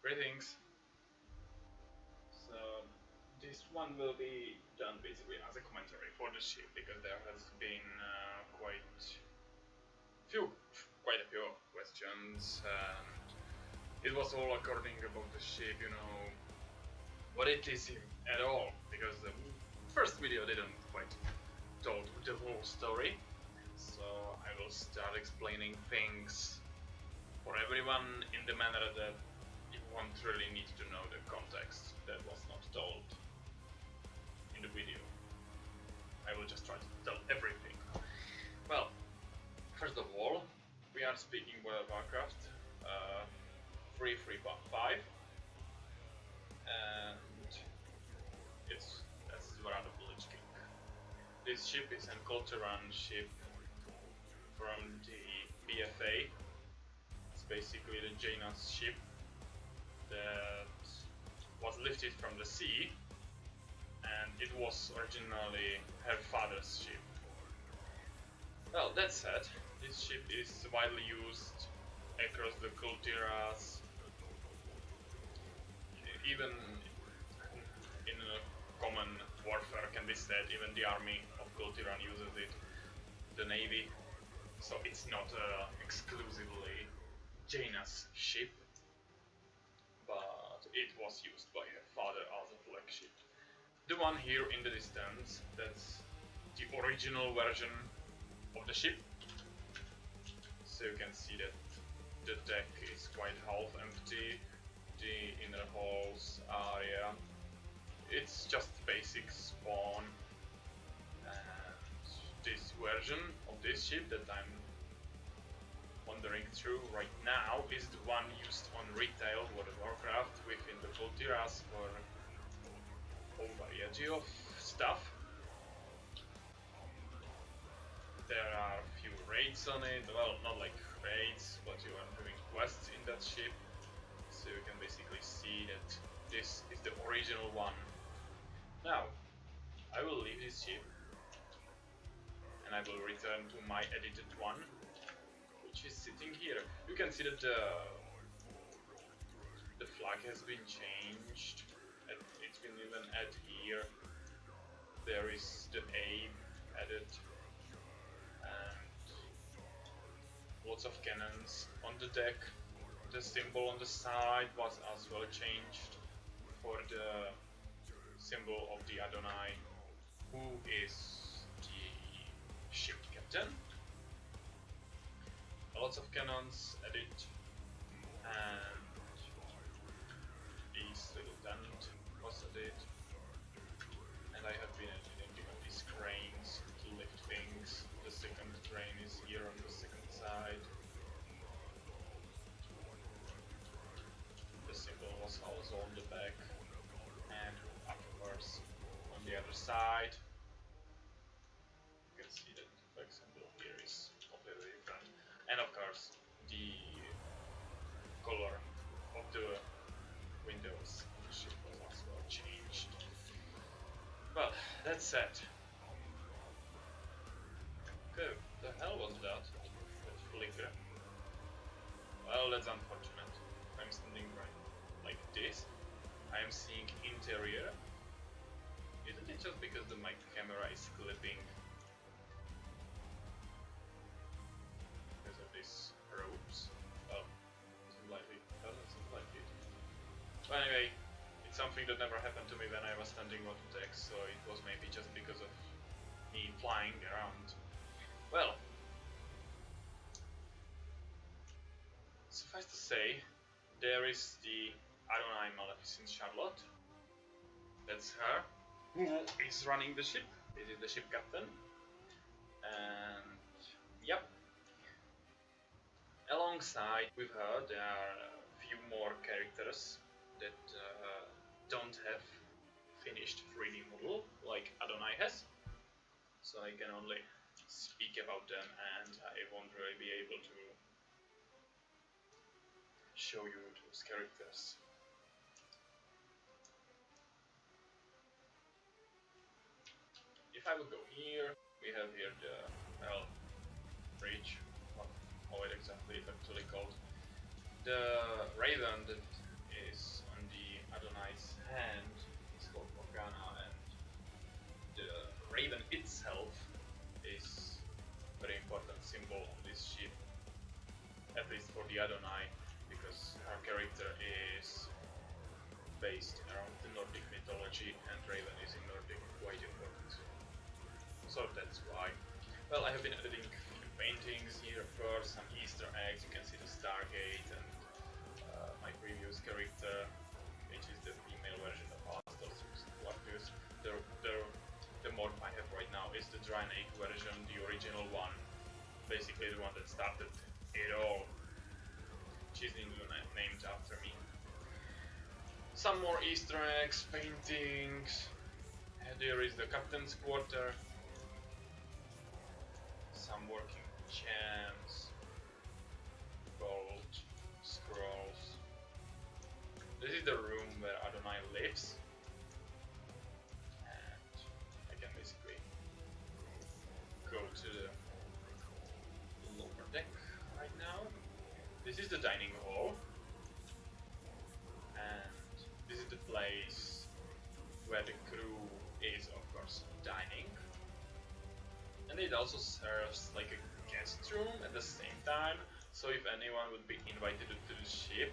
Greetings. So this one will be done basically as a commentary for the ship because there has been quite a few questions. It was all according about the ship, you know, what it is at all, because the first video didn't quite told the whole story. So I will start explaining things for everyone in the manner that you won't really need to know the context that was not told in the video. I will just try to tell everything. Well, first of all, we are speaking World of Warcraft 3.5, and it's Zvrata Village King. This ship is an Culturan ship from the BFA. It's basically the Jaina's ship that was lifted from the sea, and it was originally her father's ship. Well, that said, this ship is widely used across the Kultiras, even in a common warfare can be said, even the army of Kultiran uses it, the navy, so it's not exclusively Jaina's ship, but it was used by her father as a flagship. The one here in the distance, that's the original version of the ship. So you can see that the deck is quite half empty, the inner halls area, it's just basic spawn, and this version of this ship that I'm wandering through right now is the one used on retail World of Warcraft within the Kultiras for whole variety of stuff. There are a few raids on it, well, not like raids, but you are doing quests in that ship, so you can basically see that this is the original one. Now, I will leave this ship and I will return to my edited one, which is sitting here. You can see that the flag has been changed, and it's been even added here. There is the aim added, and lots of cannons on the deck. The symbol on the side was as well changed for the symbol of the Adonai, who is the ship captain. Lots of cannons added, and this little tent was added, and I have been editing these cranes to lift things. The second crane is here on the second side. The symbol was also on the back, and afterwards on the other side. You can see that the back symbol here is completely different. And of course, the color of the windows of the ship was as well changed. Well, that's said. Okay, the hell was that? That flicker? Well, that's unfortunate. I'm standing right like this. I am seeing interior. Isn't it just because my camera is clipping because of these ropes? Well, slightly, doesn't seem like it. But anyway, it's something that never happened to me when I was standing on the deck, so it was maybe just because of me flying around. Well, suffice to say, there is the Adonai Maleficent Charlotte. That's her, who is running the ship. This is the ship captain. And yep. Alongside with her, there are a few more characters that don't have finished 3D model like Adonai has. So I can only speak about them, and I won't really be able to show you those characters. If I would go here, we have here the, well, bridge, how it exactly is actually called. The Raven that is Adonai's hand is called Morgana, and the raven itself is a very important symbol on this ship, at least for the Adonai, because her character is based around the Nordic mythology, and raven is in Nordic quite important. So that's why. Well, I have been editing paintings here, of course, some Easter eggs. You can see the Stargate and my previous character, which is the female version of Strix'Efuartus. The mod I have right now is the Draenei version, the original one, basically the one that started it all. She's named after me. Some more Easter eggs, paintings. There is the captain's quarter. Some working chants, gold, scrolls. This is the room where Adonai lives, and I can basically go to the lower deck right now. This is the dining hall, and this is the place where the crew is, of course, dining. And it also serves like a guest room at the same time, so if anyone would be invited to the ship,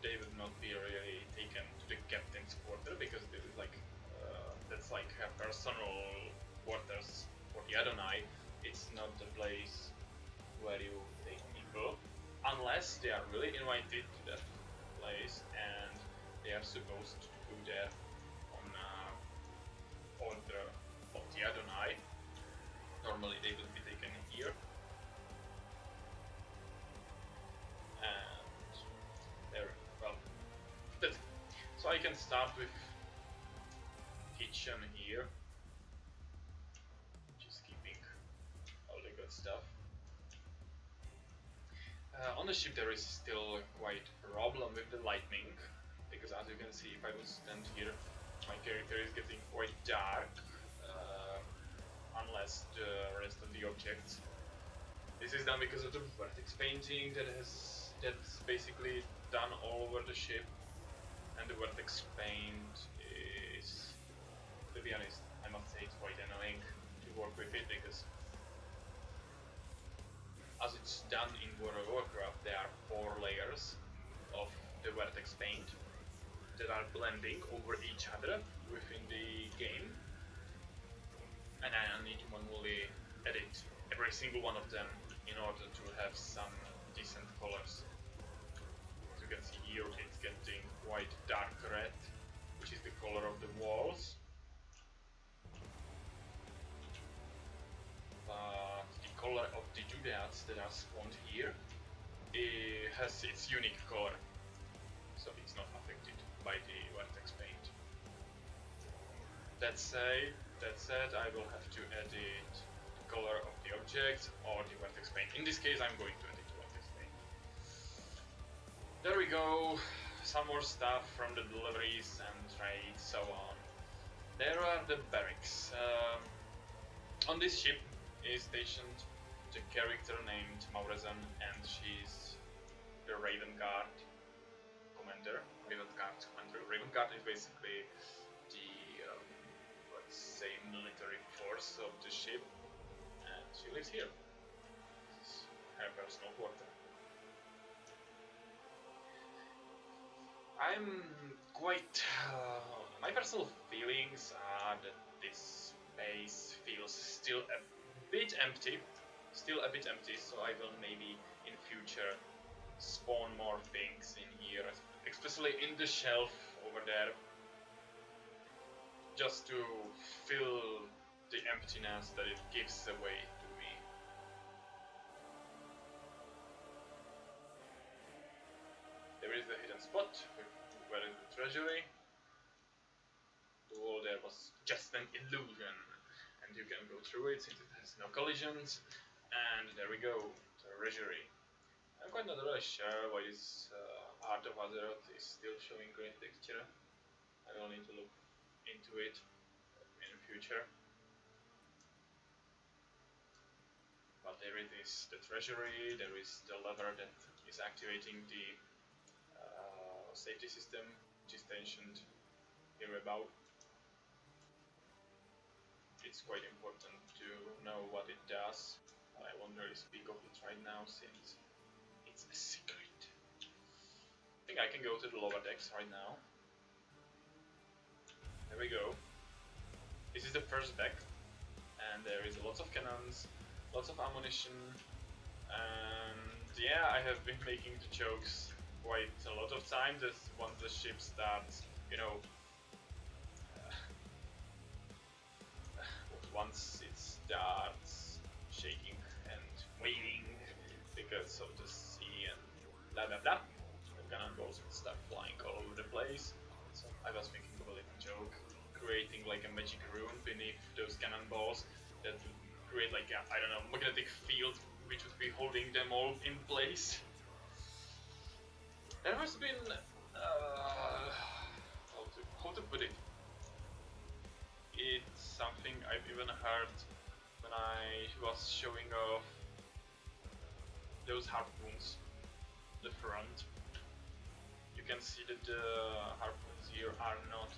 they would not be really taken to the captain's quarter, because this is like that's like her personal quarters for the Adonai. It's not the place where you take people, unless they are really invited to that place and they are supposed to go there on order of the Adonai. Normally they will be taken here, and there, well, that's it. So I can start with kitchen here, just keeping all the good stuff. On the ship there is still quite a problem with the lightning, because as you can see, if I will stand here, my character is getting quite dark, unless the rest of the objects. This is done because of the vertex painting that's basically done all over the ship, and the vertex paint is, to be honest, I must say it's quite annoying to work with it, because as it's done in World of Warcraft, there are 4 layers of the vertex paint that are blending over each other within the game. And I need to manually edit every single one of them in order to have some decent colors. As you can see here, it's getting quite dark red, which is the color of the walls. But the color of the doodads that are spawned here, it has its unique color, so it's not affected by the vertex paint. That said, I will have to edit the color of the object or the vertex paint. In this case, I'm going to edit the vertex paint. There we go. Some more stuff from the deliveries and trades, so on. There are the barracks. On this ship is stationed the character named Maurezen, and she's the Raven Guard commander. Raven Guard is basically the let's say military force of the ship, and she lives here. This is her personal quarter. I'm quite... my personal feelings are that this space feels still a bit empty, so I will maybe in future spawn more things in here, especially in the shelf over there, just to fill the emptiness that it gives away to me. There is the hidden spot, where is the treasury. The wall there was just an illusion, and you can go through it since it has no collisions. And there we go, treasury. I'm quite not really sure why this Art of Azeroth is still showing great texture. I will need to look into it in the future. But there it is, the treasury. There is the lever that is activating the safety system. which is tensioned here about. It's quite important to know what it does. I won't really speak of it right now since it's a secret. I think I can go to the lower decks right now. There we go. This is the first deck, and there is lots of cannons, lots of ammunition, and yeah, I have been making the jokes quite a lot of times that once the ship starts, you know, once it starts shaking and waving because of the sea and blah blah blah, the cannonballs will start flying all over the place. So I was thinking of a little joke, creating like a magic room beneath those cannonballs that would create like a, I don't know, magnetic field which would be holding them all in place. There has been how to put it. It's something I've even heard when I was showing off those harpoons, the front. You can see that the harpoons here are not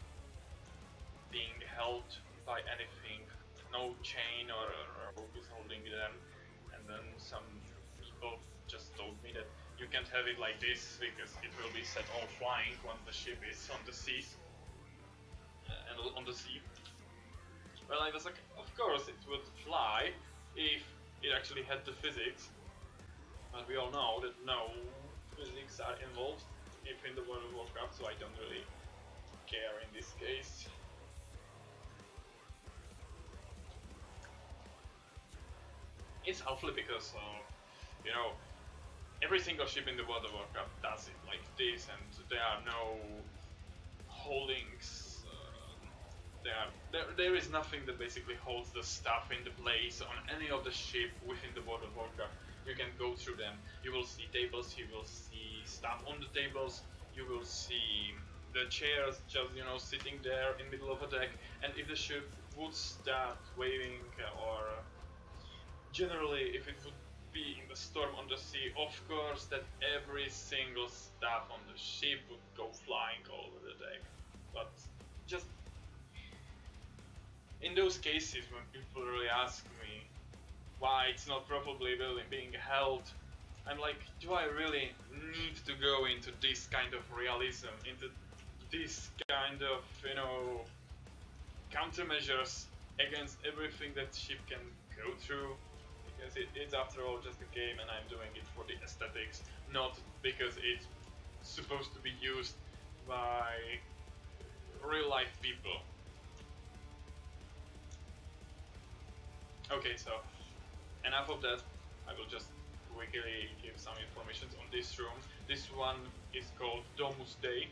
being held by anything, no chain or rope is holding them. And then some people just told me that you can't have it like this because it will be set all flying once the ship is on the seas and on the sea. Well, I was like, of course it would fly if it actually had the physics, but we all know that no physics are involved if in the World of Warcraft, so I don't really care in this case. It's helpful because, you know, every single ship in the World of Warcraft does it like this, and there are no holdings. There is nothing that basically holds the stuff into place on any of the ship within the World of Warcraft. You can go through them. You will see tables. You will see stuff on the tables. You will see the chairs just, you know, sitting there in the middle of a deck. And if the ship would start waving, or generally if it would be in the storm on the sea, of course that every single stuff on the ship would go flying all over the deck. But just in those cases when people really ask me why it's not properly being held, I'm like, do I really need to go into this kind of realism, into this kind of, you know, countermeasures against everything that ship can go through? Because it's after all just a game and I'm doing it for the aesthetics, not because it's supposed to be used by real life people. Okay, so enough of that. I will just quickly give some information on this room. This one is called Domus Dei,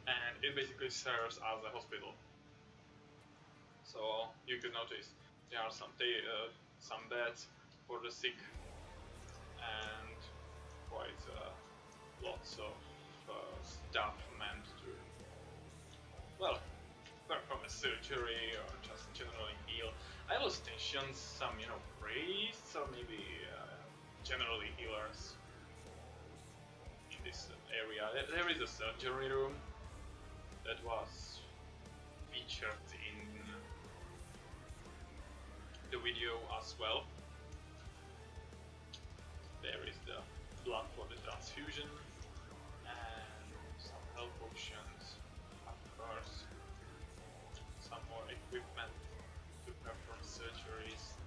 and it basically serves as a hospital. So you can notice there are some beds for the sick and quite lots of stuff meant to, well, perform a surgery or just generally heal. I will station some, you know, priests or maybe generally healers in this area. There is a surgery room that was featured in the video as well. There is the blood for the transfusion and some health potions, of course, some more equipment to perform surgeries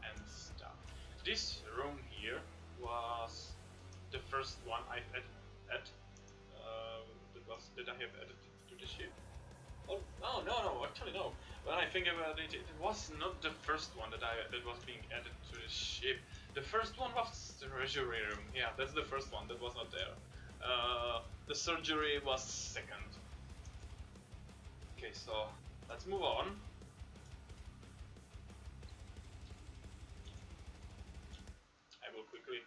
and stuff. This room here was the first one I've added that I have added to the ship. Oh no, actually no. When I think about it, it was not the first one that was being added to the ship. The first one was the treasury room. Yeah, that's the first one that was not there. The surgery was second. Okay, so let's move on. I will quickly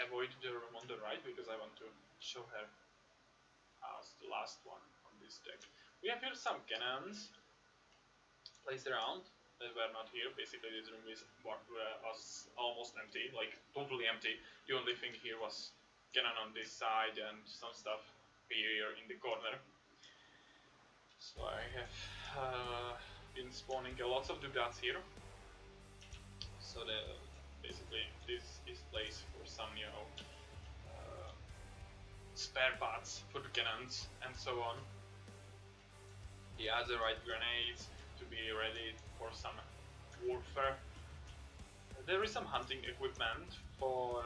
avoid the room on the right because I want to show her as the last one on this deck. We have here some cannons placed around that were not here. Basically this room was almost empty, like totally empty. The only thing here was cannon on this side and some stuff here in the corner. So I have been spawning a lot of doodads here. So basically this is place for some, you know, spare parts for the cannons and so on. He has the right grenades to be ready for some warfare. There is some hunting equipment for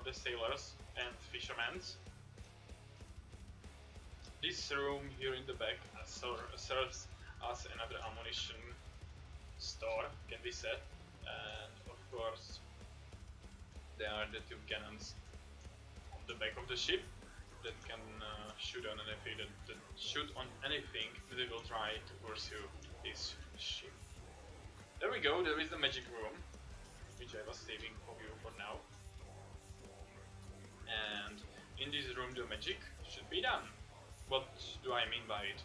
the sailors and fishermen. This room here in the back serves as another ammunition store, can be said, and of course there are the two cannons on the back of the ship that can shoot on anything that they will try to pursue this ship. There we go, there is the magic room, which I was saving for you for now. And in this room the magic should be done. What do I mean by it?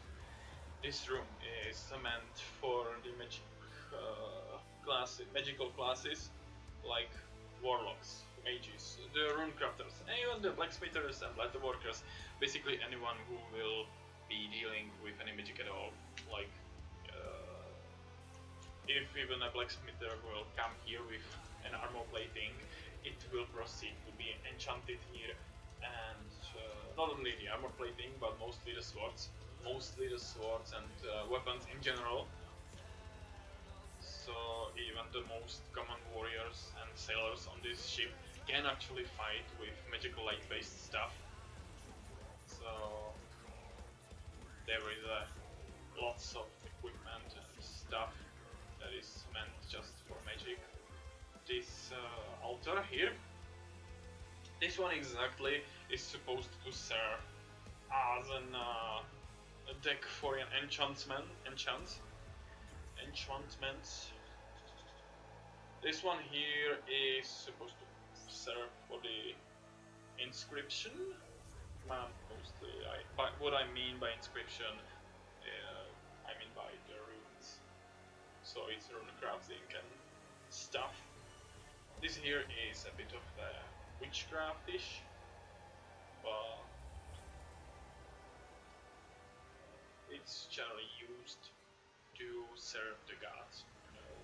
This room is meant for the magical classes like warlocks, mages, the rune crafters, and even the blacksmithers and leather workers. Basically anyone who will be dealing with any magic at all. Like if even a blacksmither will come here with an armor plating, it will proceed to be enchanted here, and not only the armor plating but mostly the swords and weapons in general. So even the most common warriors and sailors on this ship can actually fight with magical light based stuff. So there is lots of equipment and stuff that is meant just for magic. This altar here, this one exactly is supposed to serve as a deck for an enchantments. This one here is supposed to serve for the inscription. Mostly, what I mean by inscription, I mean by the runes. So it's rune crafting and stuff. This here is a bit of witchcraftish, but it's generally used to serve the gods, you know,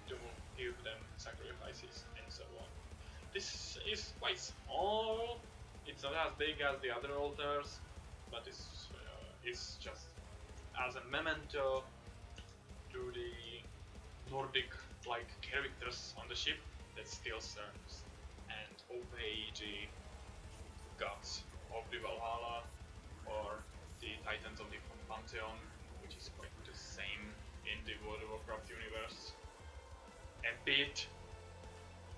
to give them sacrifices and so on. This is quite small. It's not as big as the other altars, but it's just as a memento to the Nordic-like characters on the ship that still serves and obey the gods of the Valhalla or the Titans of the Pantheon, which is quite the same in the World of Warcraft universe. A bit.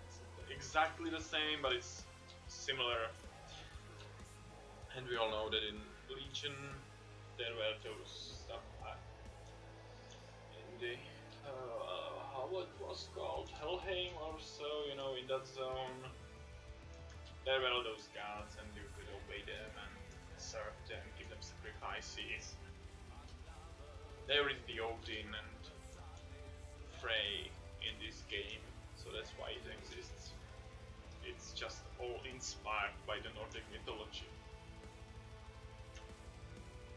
It's exactly the same, but it's similar. And we all know that in Legion there were those stuff in the how it was called, Helheim or so, you know, in that zone. There were all those gods and you could obey them and serve them, give them sacrifices. There is the Odin and Frey in this game, so that's why it exists. It's just all inspired by the Nordic mythology.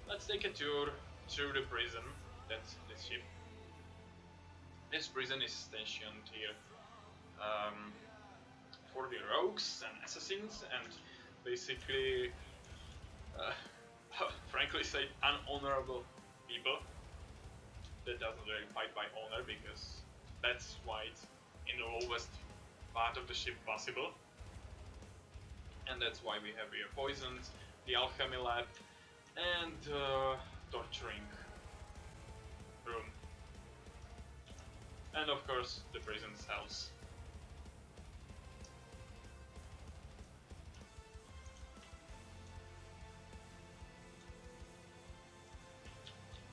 Let's take a tour through the prison, that's the ship. This prison is stationed here for the rogues and assassins and basically, frankly said, unhonorable people that doesn't really fight by honor, because that's why it's in the lowest part of the ship possible. And that's why we have here poisons, the alchemy lab, and torturing room. And of course the prison cells.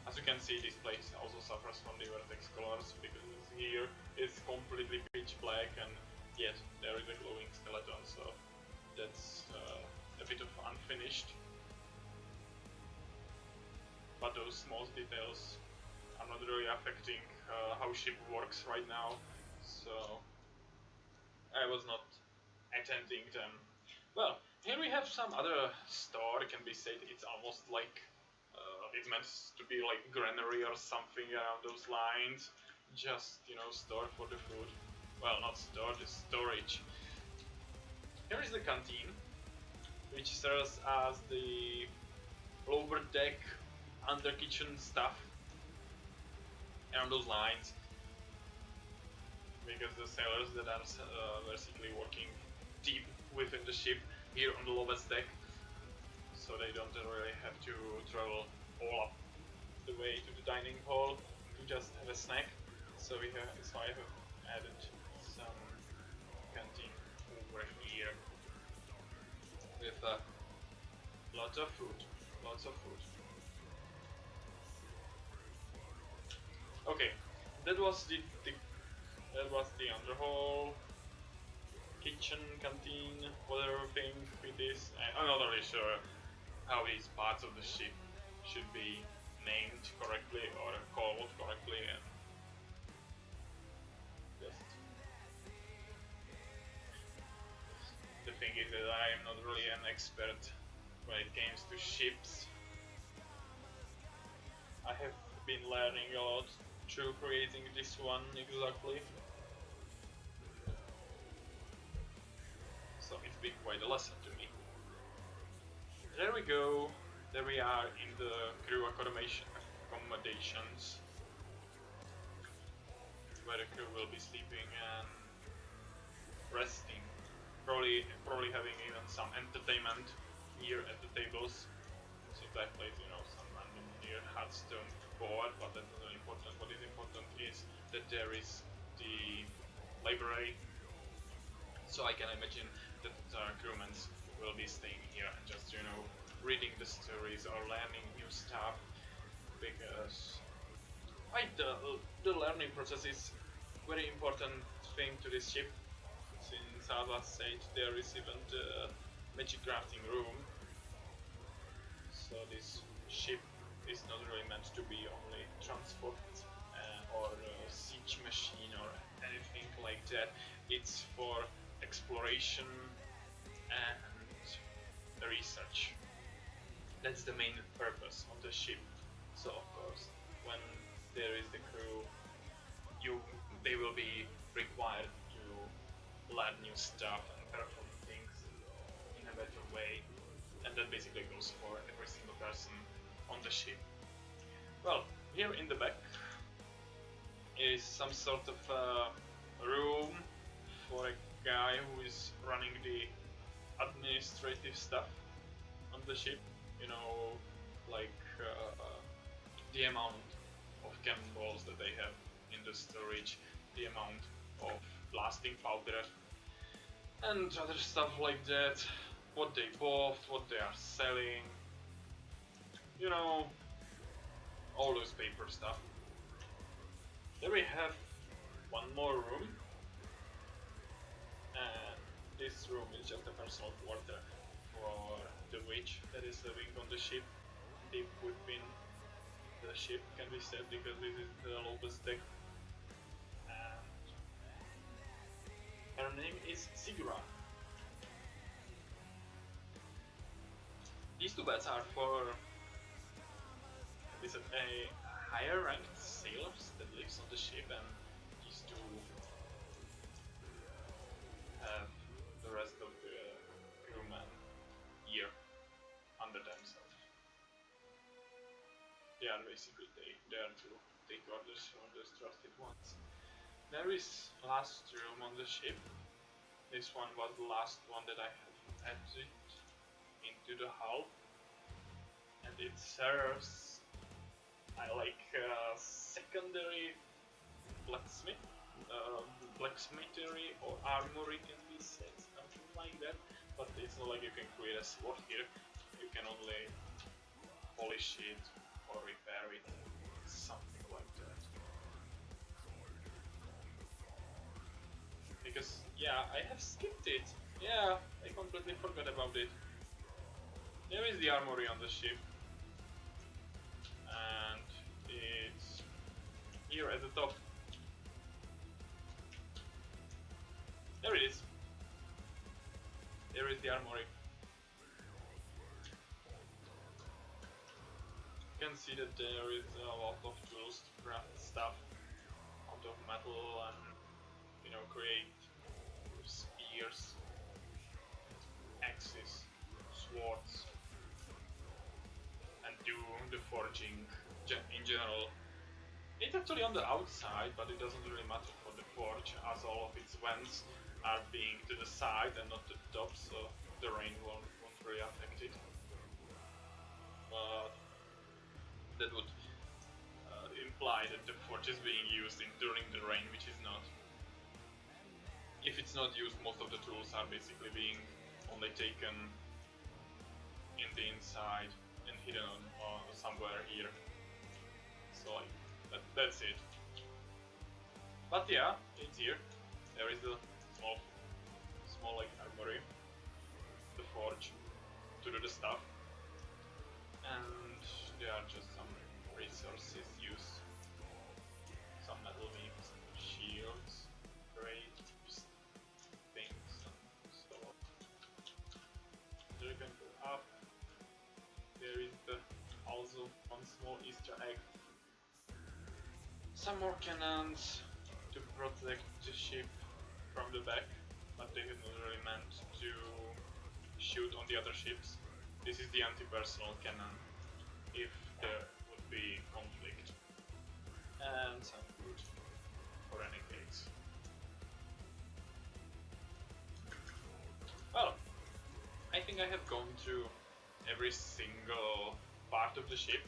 As you can see, this place also suffers from the vertex colors, because here it's completely pitch black and yet there is a glowing skeleton, so that's a bit of unfinished. But those small details are not really affecting how ship works right now, so I was not attending them. Well, here we have some other store, can be said. It's almost like It's meant to be like granary or something around those lines. Just, you know, store for the food. Well, not store, just storage. Here is the canteen, which serves as the lower deck, under kitchen stuff around those lines. Because the sailors that are basically working deep within the ship here on the lowest deck, so they don't really have to travel all up the way to the dining hall to just have a snack. So I have added some canteen over here with lots of food. Okay, that was the underhall, kitchen, canteen, whatever thing with this. I'm not really sure how these parts of the ship should be named correctly or called correctly, and just the thing is that I am not really an expert when it comes to ships. I have been learning a lot through creating this one exactly. So it's been quite a lesson to me. There we go. There we are in the crew accommodations, where the crew will be sleeping and resting. Probably having even some entertainment here at the tables. Since I played, you know, some random here Hearthstone board, but that's not really important. What is important is that there is the library. So I can imagine that crewmen will be staying here and just, you know, reading the stories or learning new stuff, because the learning process is very important thing to this ship. Since as I said, there is even the magic crafting room, so this ship is not really meant to be only transport or siege machine or anything like that. It's for exploration and research. That's the main purpose of the ship. So of course, when there is the crew, they will be required to learn new stuff and perform things in a better way, and that basically goes for every single person on the ship. Well, here in the back is some sort of room for a guy who is running the administrative stuff on the ship. You know, like the amount of cannonballs that they have in the storage, the amount of blasting powder, and other stuff like that, what they bought, what they are selling, you know, all those paper stuff. Then we have one more room, and this room is just a personal quarter for the witch that is living on the ship, deep within the ship, can be said, because this is the lowest deck. And her name is Sigura. These two beds are for a higher ranked sailors that lives on the ship, and these two have the rest of the crewmen here under themselves. They are basically there to take orders from the trusted ones. There is last room on the ship. This one was the last one that I have added into the hull, and it serves secondary blacksmithery or armory, can be said, something like that. But it's not like you can create a sword here. You can only polish it or repair it, something like that. Because yeah, I have skipped it. Yeah, I completely forgot about it. There is the armory on the ship, and it's here at the top. There it is. There is the armory. can see that there is a lot of tools to craft stuff out of metal and, you know, create spears, axes, swords, and do the forging in general. It's actually on the outside, but it doesn't really matter for the forge, as all of its vents are being to the side and not to the top, so the rain won't really affect it. But that would imply that the forge is being used during the rain, which is not. If it's not used, most of the tools are basically being only taken in the inside and hidden somewhere here. So like, that's it. But yeah, it's here. There is a small like armory, the forge, to do the stuff, and there are just some resources used, some metal beams, shields, crates, things, and so on. There you can go up. There is also one small Easter egg. Some more cannons to protect the ship from the back, but they are not really meant to shoot on the other ships. This is the anti-personnel cannon, if there would be conflict. And some food for any case. Well, I think I have gone through every single part of the ship.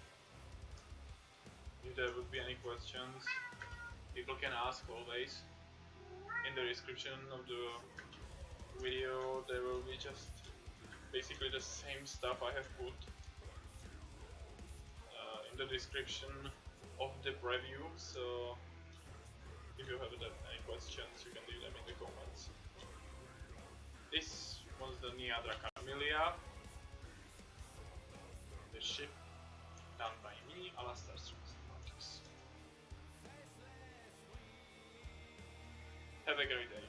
If there would be any questions, people can ask always. In the description of the video there will be just basically the same stuff I have put in the description of the preview, so if you have any questions you can leave them in the comments. This was the N.Carmillia, the ship done by me, Strix'Efuartus. Have a great day.